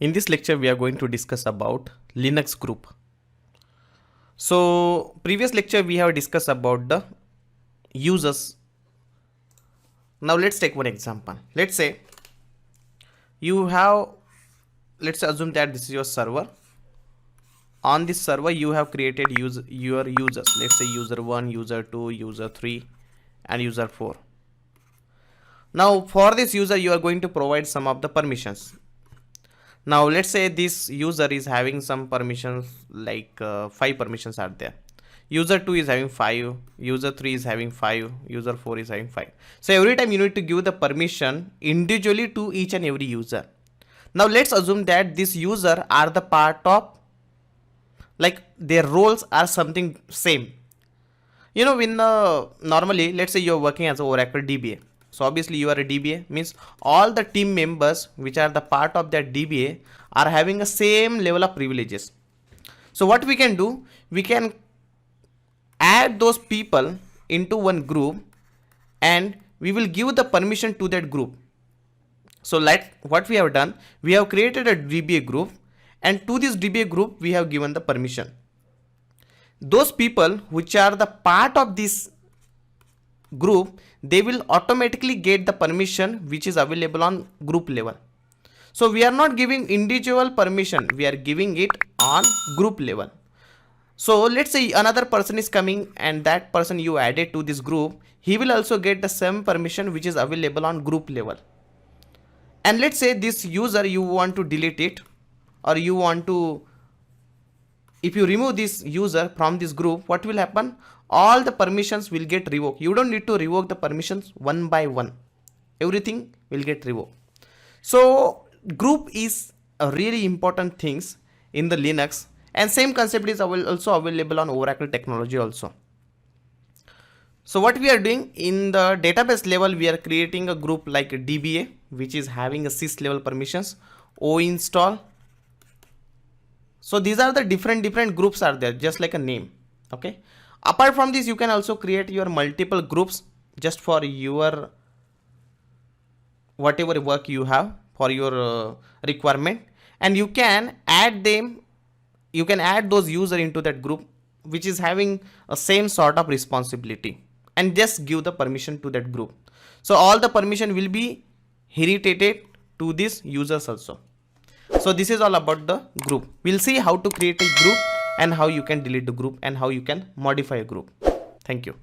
In this lecture, we are going to discuss about Linux group. So previous lecture, we have discussed about the users. Now let's take one example. Let's say you have, let's assume that this is your server. On this server, you have created your users. Let's say user 1, user 2, user 3 and user 4. Now for this user, you are going to provide some of the permissions. Now let's say this user is having some permissions, like 5 permissions are there. User 2 is having 5, user 3 is having 5, user 4 is having 5. So every time you need to give the permission individually to each and every user. Now let's assume that this user are the part of, like their roles are something same. You know, when normally let's say you're working as an Oracle DBA. So obviously you are a DBA, means all the team members which are the part of that DBA are having a same level of privileges. So what we can do, we can add those people into one group and we will give the permission to that group. So like what we have done, we have created a DBA group and to this DBA group we have given the permission. Those people which are the part of this group, they will automatically get the permission which is available on group level. So we are not giving individual permission, we are giving it on group level. So let's say another person is coming and that person you added to this group, he will also get the same permission which is available on group level. And let's say this user, you want to delete it, or you want to, if you remove this user from this group, what will happen? All the permissions will get revoked. You don't need to revoke the permissions one by one. Everything will get revoked. So group is a really important things in the Linux, and same concept is also available on Oracle technology also. So what we are doing in the database level, we are creating a group like a DBA, which is having a sys level permissions, install. So these are the different groups are there, just like a name. Okay. Apart from this, you can also create your multiple groups just for your whatever work you have for your requirement, and you can add them. You can add those users into that group which is having a same sort of responsibility, and just give the permission to that group. So all the permission will be heritated to these users also. So this is all about the group. We'll see how to create a group and how you can delete the group and how you can modify a group. Thank you.